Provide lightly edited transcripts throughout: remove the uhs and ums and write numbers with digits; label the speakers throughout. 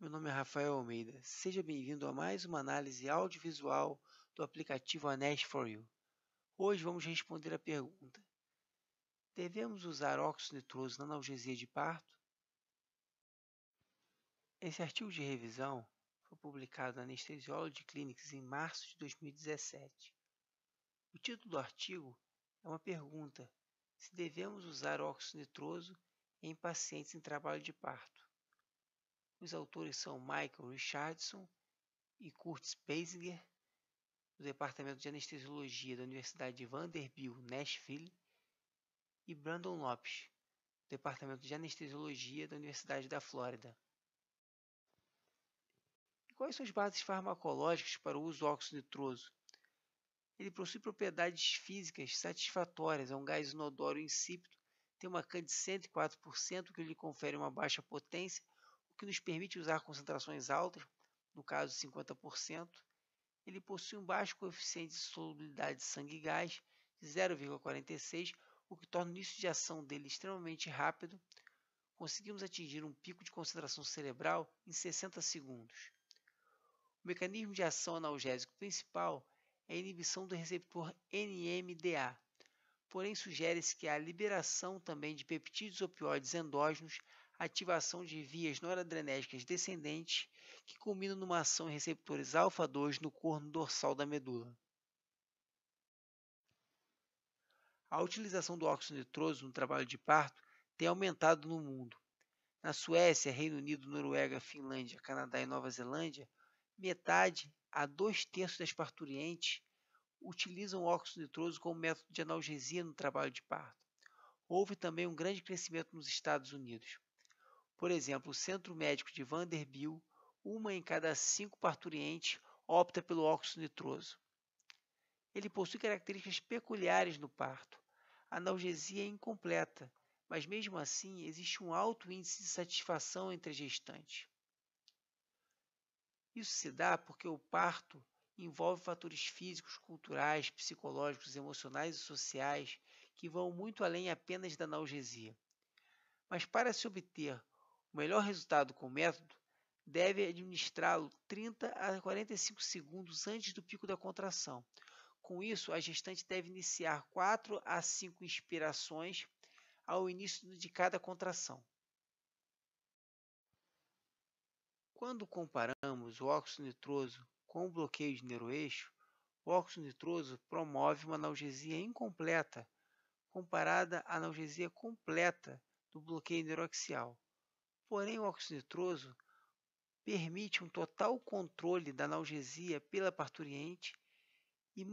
Speaker 1: Meu nome é Rafael Almeida. Seja bem-vindo a mais uma análise audiovisual do aplicativo Anest for You. Hoje vamos responder a pergunta: devemos usar óxido nitroso na analgesia de parto? Esse artigo de revisão foi publicado na Anesthesiology Clinics em março de 2017. O título do artigo é uma pergunta: se devemos usar óxido nitroso em pacientes em trabalho de parto. Os autores são Michael Richardson e Curtis Basinger, do Departamento de Anestesiologia da Universidade de Vanderbilt, Nashville, e Brandon Lopes, do Departamento de Anestesiologia da Universidade da Flórida. E quais são as bases farmacológicas para o uso do óxido nitroso? Ele possui propriedades físicas satisfatórias, é um gás inodoro insípido, tem uma CAN de 104%, que lhe confere uma baixa potência, o que nos permite usar concentrações altas, no caso 50%. Ele possui um baixo coeficiente de solubilidade de sangue e gás, de 0,46, o que torna o início de ação dele extremamente rápido. Conseguimos atingir um pico de concentração cerebral em 60 segundos. O mecanismo de ação analgésico principal é a inibição do receptor NMDA, porém sugere-se que há liberação também de peptídeos opioides endógenos, ativação de vias noradrenérgicas descendentes, que culminam numa ação em receptores alfa-2 no corno dorsal da medula. A utilização do óxido nitroso no trabalho de parto tem aumentado no mundo. Na Suécia, Reino Unido, Noruega, Finlândia, Canadá e Nova Zelândia, metade a 2/3 das parturientes utilizam o óxido nitroso como método de analgesia no trabalho de parto. Houve também um grande crescimento nos Estados Unidos. Por exemplo, o Centro Médico de Vanderbilt, 1 em cada 5 parturientes opta pelo óxido nitroso. Ele possui características peculiares no parto. A analgesia é incompleta, mas mesmo assim existe um alto índice de satisfação entre as gestantes. Isso se dá porque o parto envolve fatores físicos, culturais, psicológicos, emocionais e sociais que vão muito além apenas da analgesia. Mas para se obter o melhor resultado com o método, deve administrá-lo 30 a 45 segundos antes do pico da contração. Com isso, a gestante deve iniciar 4 a 5 inspirações ao início de cada contração. Quando comparamos o óxido nitroso com o bloqueio de neuroeixo, o óxido nitroso promove uma analgesia incompleta comparada à analgesia completa do bloqueio neuroaxial. Porém, o óxido nitroso permite um total controle da analgesia pela parturiente e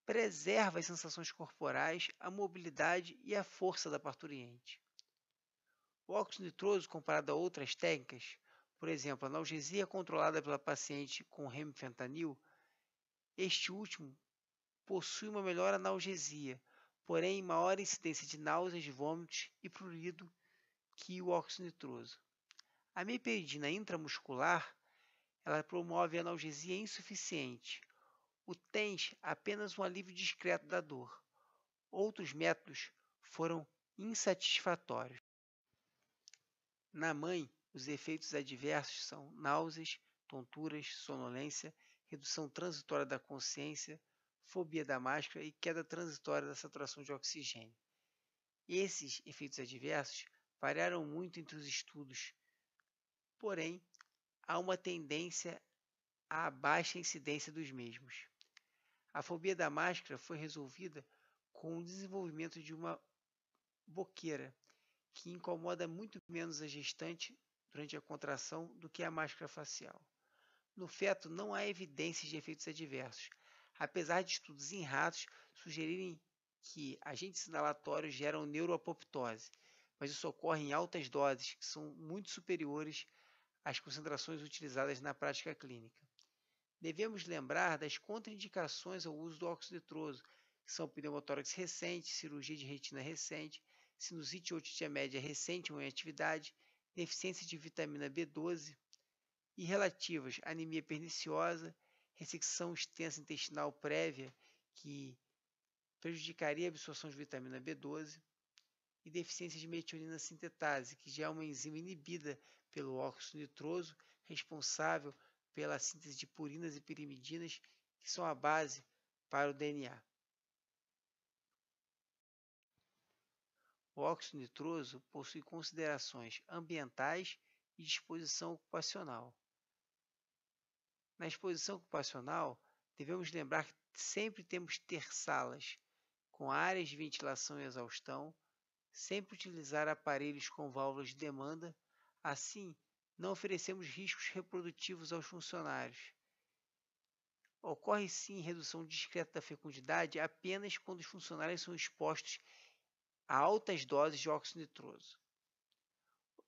Speaker 1: preserva as sensações corporais, a mobilidade e a força da parturiente. O óxido nitroso, comparado a outras técnicas, por exemplo, a analgesia controlada pela paciente com remifentanil, este último possui uma melhor analgesia, porém maior incidência de náuseas, vômitos e prurido que o óxido nitroso. A meperidina intramuscular, ela promove analgesia insuficiente. O TENS apenas um alívio discreto da dor. Outros métodos foram insatisfatórios. Na mãe, os efeitos adversos são náuseas, tonturas, sonolência, redução transitória da consciência, fobia da máscara e queda transitória da saturação de oxigênio. Esses efeitos adversos variaram muito entre os estudos, porém, há uma tendência à baixa incidência dos mesmos. A fobia da máscara foi resolvida com o desenvolvimento de uma boqueira, que incomoda muito menos a gestante durante a contração do que a máscara facial. No feto, não há evidências de efeitos adversos, apesar de estudos em ratos sugerirem que agentes inalatórios geram neuroapoptose, mas isso ocorre em altas doses, que são muito superiores às concentrações utilizadas na prática clínica. Devemos lembrar das contraindicações ao uso do óxido nitroso, que são pneumotórax recente, cirurgia de retina recente, sinusite ou otite média recente ou em atividade, deficiência de vitamina B12 e relativas à anemia perniciosa, ressecção extensa intestinal prévia, que prejudicaria a absorção de vitamina B12, e deficiência de metionina sintetase, que já é uma enzima inibida pelo óxido nitroso, responsável pela síntese de purinas e pirimidinas, que são a base para o DNA. O óxido nitroso possui considerações ambientais e de exposição ocupacional. Na exposição ocupacional, devemos lembrar que sempre temos que ter salas com áreas de ventilação e exaustão, sempre utilizar aparelhos com válvulas de demanda, assim não oferecemos riscos reprodutivos aos funcionários. Ocorre sim redução discreta da fecundidade apenas quando os funcionários são expostos a altas doses de óxido nitroso.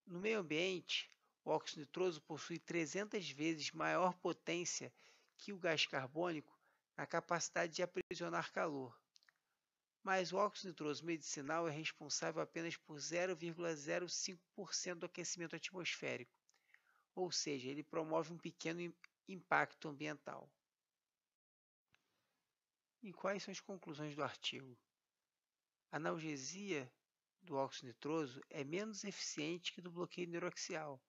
Speaker 1: No meio ambiente, o óxido nitroso possui 300 vezes maior potência que o gás carbônico na capacidade de aprisionar calor. Mas o óxido nitroso medicinal é responsável apenas por 0,05% do aquecimento atmosférico, ou seja, ele promove um pequeno impacto ambiental. E quais são as conclusões do artigo? A analgesia do óxido nitroso é menos eficiente que do bloqueio neuroaxial,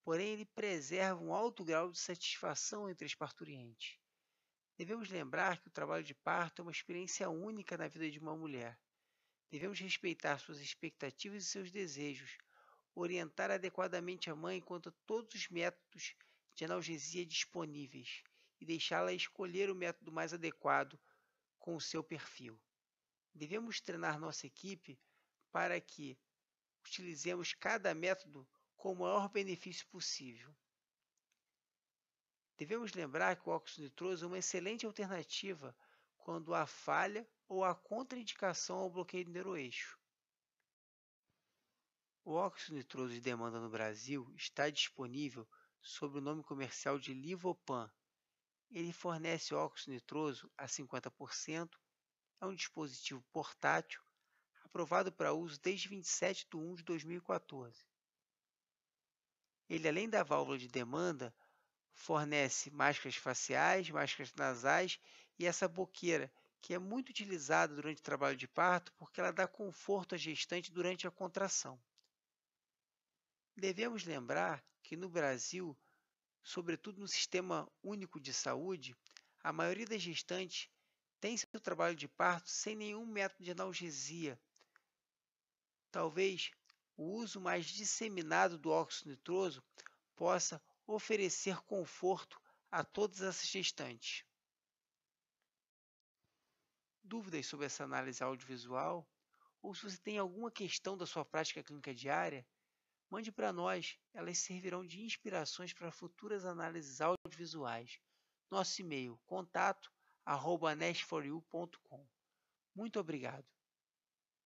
Speaker 1: porém ele preserva um alto grau de satisfação entre as parturientes. Devemos lembrar que o trabalho de parto é uma experiência única na vida de uma mulher. Devemos respeitar suas expectativas e seus desejos, orientar adequadamente a mãe quanto a todos os métodos de analgesia disponíveis e deixá-la escolher o método mais adequado com o seu perfil. Devemos treinar nossa equipe para que utilizemos cada método com o maior benefício possível. Devemos lembrar que o óxido nitroso é uma excelente alternativa quando há falha ou há contraindicação ao bloqueio do neuroeixo. O óxido nitroso de demanda no Brasil está disponível sob o nome comercial de Livopan. Ele fornece óxido nitroso a 50%, é um dispositivo portátil, aprovado para uso desde 27 de 1 de 2014. Ele, além da válvula de demanda, fornece máscaras faciais, máscaras nasais e essa boqueira, que é muito utilizada durante o trabalho de parto porque ela dá conforto à gestante durante a contração. Devemos lembrar que no Brasil, sobretudo no Sistema Único de Saúde, a maioria das gestantes tem seu trabalho de parto sem nenhum método de analgesia. Talvez o uso mais disseminado do óxido nitroso possa oferecer conforto a todas essas gestantes. Dúvidas sobre essa análise audiovisual? Ou se você tem alguma questão da sua prática clínica diária, mande para nós, elas servirão de inspirações para futuras análises audiovisuais. Nosso e-mail, contato@nest4u.com. Muito obrigado.